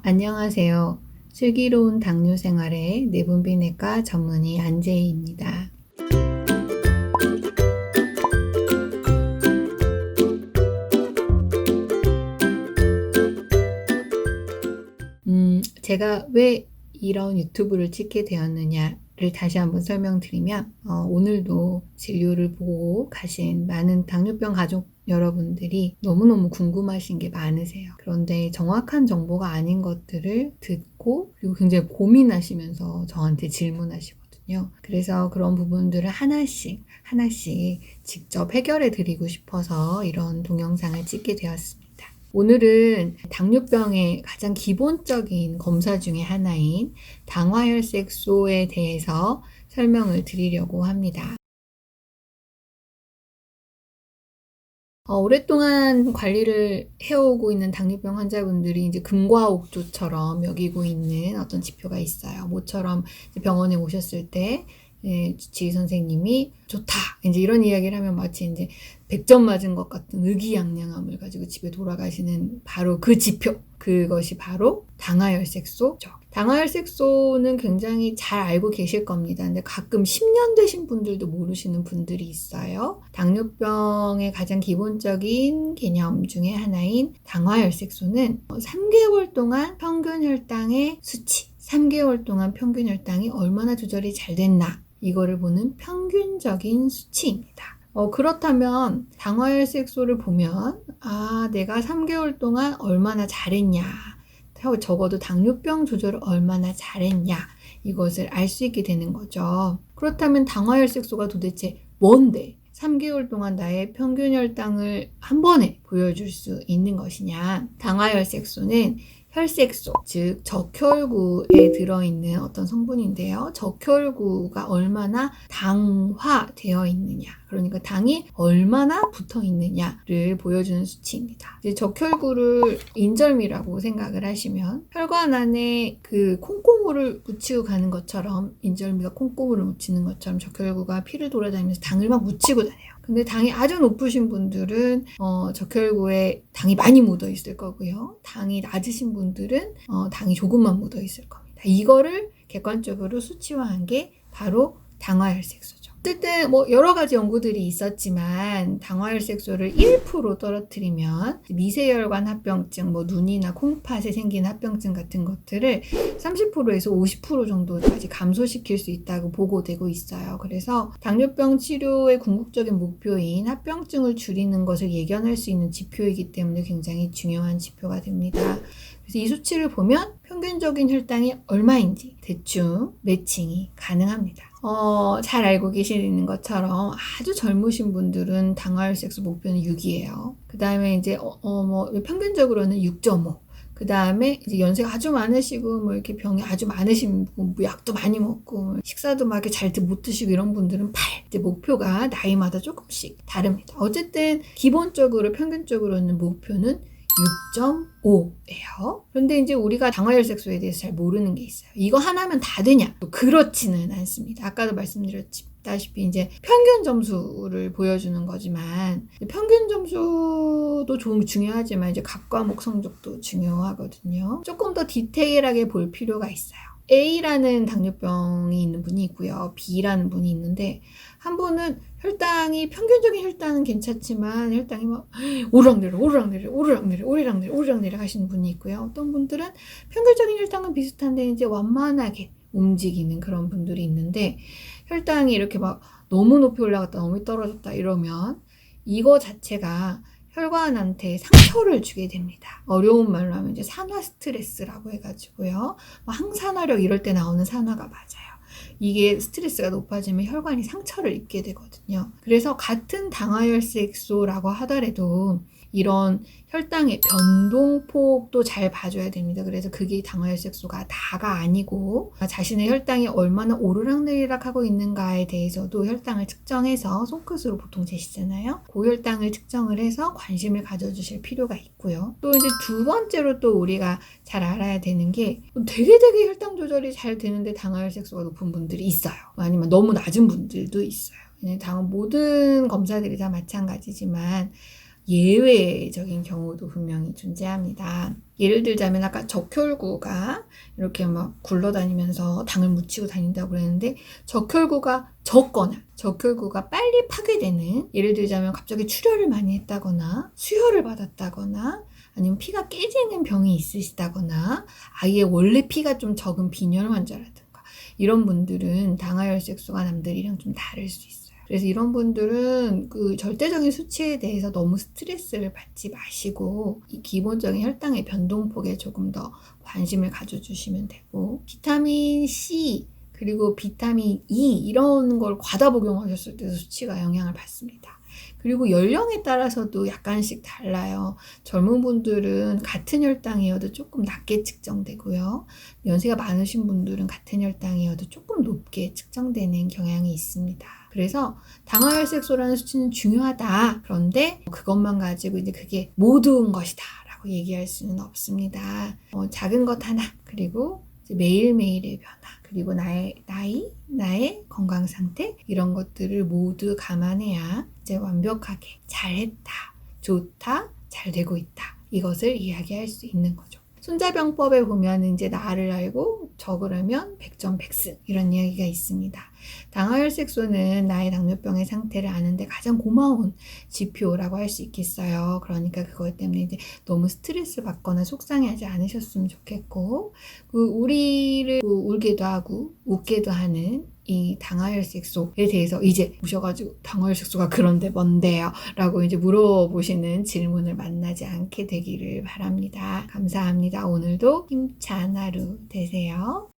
안녕하세요. 슬기로운 당뇨 생활의 내분비내과 전문의 안재희입니다. 제가 왜 이런 유튜브를 찍게 되었느냐를 다시 한번 설명드리면, 오늘도 진료를 보고 가신 많은 당뇨병 가족 여러분들이 너무너무 궁금하신 게 많으세요. 그런데 정확한 정보가 아닌 것들을 듣고 그리고 굉장히 고민하시면서 저한테 질문하시거든요. 그래서 그런 부분들을 하나씩 직접 해결해 드리고 싶어서 이런 동영상을 찍게 되었습니다. 오늘은 당뇨병의 가장 기본적인 검사 중에 하나인 당화혈색소에 대해서 설명을 드리려고 합니다. 오랫동안 관리를 해오고 있는 당뇨병 환자분들이 이제 금과 옥조처럼 여기고 있는 어떤 지표가 있어요. 모처럼 병원에 오셨을 때 지휘 선생님이 좋다 이제 이런 이야기를 하면 마치 이제 100점 맞은 것 같은 의기양양함을 가지고 집에 돌아가시는 바로 그 지표, 그것이 바로 당화혈색소죠. 당화혈색소는 굉장히 잘 알고 계실 겁니다. 근데 가끔 10년 되신 분들도 모르시는 분들이 있어요. 당뇨병의 가장 기본적인 개념 중에 하나인 당화혈색소는 3개월 동안 평균 혈당의 수치, 3개월 동안 평균 혈당이 얼마나 조절이 잘 됐나 이거를 보는 평균적인 수치입니다. 그렇다면 당화혈색소를 보면 내가 3개월 동안 얼마나 잘했냐, 적어도 당뇨병 조절을 얼마나 잘했냐 이것을 알 수 있게 되는 거죠. 그렇다면 당화혈색소가 도대체 뭔데 3개월 동안 나의 평균 혈당을 한 번에 보여줄 수 있는 것이냐. 당화혈색소는 혈색소, 즉 적혈구에 들어있는 어떤 성분인데요. 적혈구가 얼마나 당화되어 있느냐, 그러니까 당이 얼마나 붙어 있느냐를 보여주는 수치입니다. 이제 적혈구를 인절미라고 생각을 하시면 혈관 안에 그 콩고물을 묻히고 가는 것처럼, 인절미가 콩고물을 묻히는 것처럼 적혈구가 피를 돌아다니면서 당을 막 묻히고 다녀요. 근데 당이 아주 높으신 분들은 적혈구에 당이 많이 묻어 있을 거고요. 당이 낮으신 분들은 당이 조금만 묻어 있을 겁니다. 이거를 객관적으로 수치화한 게 바로 당화혈색소죠. 어쨌든 여러 가지 연구들이 있었지만 당화혈색소를 1% 떨어뜨리면 미세혈관 합병증, 눈이나 콩팥에 생긴 합병증 같은 것들을 30%에서 50% 정도까지 감소시킬 수 있다고 보고되고 있어요. 그래서 당뇨병 치료의 궁극적인 목표인 합병증을 줄이는 것을 예견할 수 있는 지표이기 때문에 굉장히 중요한 지표가 됩니다. 그래서 이 수치를 보면 평균적인 혈당이 얼마인지 대충 매칭이 가능합니다. 잘 알고 계시는 것처럼 아주 젊으신 분들은 당화혈색소 목표는 6이에요. 그 다음에 이제 평균적으로는 6.5. 그 다음에 이제 연세가 아주 많으시고 이렇게 병이 아주 많으신 분, 약도 많이 먹고 식사도 막 이렇게 잘 못 드시고 이런 분들은 8. 이제 목표가 나이마다 조금씩 다릅니다. 어쨌든 기본적으로 평균적으로는 목표는 6.5예요. 그런데 이제 우리가 당화혈색소에 대해서 잘 모르는 게 있어요. 이거 하나면 다 되냐? 그렇지는 않습니다. 아까도 말씀드렸다시피 이제 평균 점수를 보여주는 거지만, 평균 점수도 중요하지만 이제 각 과목 성적도 중요하거든요. 조금 더 디테일하게 볼 필요가 있어요. A라는 당뇨병이 있는 분이 있고요. B라는 분이 있는데, 한 분은 평균적인 혈당은 괜찮지만 혈당이 막 오르락내리락 하시는 분이 있고요. 어떤 분들은 평균적인 혈당은 비슷한데 이제 완만하게 움직이는 그런 분들이 있는데, 혈당이 이렇게 막 너무 높이 올라갔다 너무 떨어졌다 이러면 이거 자체가 혈관한테 상처를 주게 됩니다. 어려운 말로 하면 이제 산화 스트레스라고 해가지고요. 항산화력 이럴 때 나오는 산화가 맞아요. 이게 스트레스가 높아지면 혈관이 상처를 입게 되거든요. 그래서 같은 당화혈색소라고 하더라도 이런 혈당의 변동폭도 잘 봐줘야 됩니다. 그래서 그게 당화혈색소가 다가 아니고 자신의 혈당이 얼마나 오르락내리락 하고 있는가에 대해서도 혈당을 측정해서 손끝으로 보통 재시잖아요. 고혈당을 측정을 해서 관심을 가져주실 필요가 있고요. 또 이제 두 번째로 또 우리가 잘 알아야 되는 게 되게 혈당 조절이 잘 되는데 당화혈색소가 높은 분들이 있어요. 아니면 너무 낮은 분들도 있어요. 모든 검사들이 다 마찬가지지만 예외적인 경우도 분명히 존재합니다. 예를 들자면 아까 적혈구가 이렇게 막 굴러다니면서 당을 묻히고 다닌다고 그랬는데 적혈구가 적거나 적혈구가 빨리 파괴되는, 예를 들자면 갑자기 출혈을 많이 했다거나 수혈을 받았다거나 아니면 피가 깨지는 병이 있으시다거나 아예 원래 피가 좀 적은 빈혈 환자라든가 이런 분들은 당화혈색소가 남들이랑 좀 다를 수 있어요. 그래서 이런 분들은 그 절대적인 수치에 대해서 너무 스트레스를 받지 마시고 이 기본적인 혈당의 변동폭에 조금 더 관심을 가져주시면 되고, 비타민 C 그리고 비타민 E 이런 걸 과다 복용하셨을 때도 수치가 영향을 받습니다. 그리고 연령에 따라서도 약간씩 달라요. 젊은 분들은 같은 혈당이어도 조금 낮게 측정되고요. 연세가 많으신 분들은 같은 혈당이어도 조금 높게 측정되는 경향이 있습니다. 그래서 당화혈색소라는 수치는 중요하다. 그런데 그것만 가지고 이제 그게 모든 것이다 라고 얘기할 수는 없습니다. 작은 것 하나, 그리고 매일매일의 변화, 그리고 나의 나이, 나의 건강 상태, 이런 것들을 모두 감안해야 이제 완벽하게 잘했다, 좋다, 잘 되고 있다, 이것을 이야기할 수 있는 거죠. 손자병법에 보면 이제 나를 알고 적으라면 백전백승 이런 이야기가 있습니다. 당화혈색소는 나의 당뇨병의 상태를 아는데 가장 고마운 지표라고 할 수 있겠어요. 그러니까 그것 때문에 이제 너무 스트레스 받거나 속상해하지 않으셨으면 좋겠고, 우리를 울게도 하고 웃게도 하는 이 당화혈색소에 대해서 이제 보셔가지고 당화혈색소가 그런데 뭔데요? 라고 이제 물어보시는 질문을 만나지 않게 되기를 바랍니다. 감사합니다. 오늘도 힘찬 하루 되세요.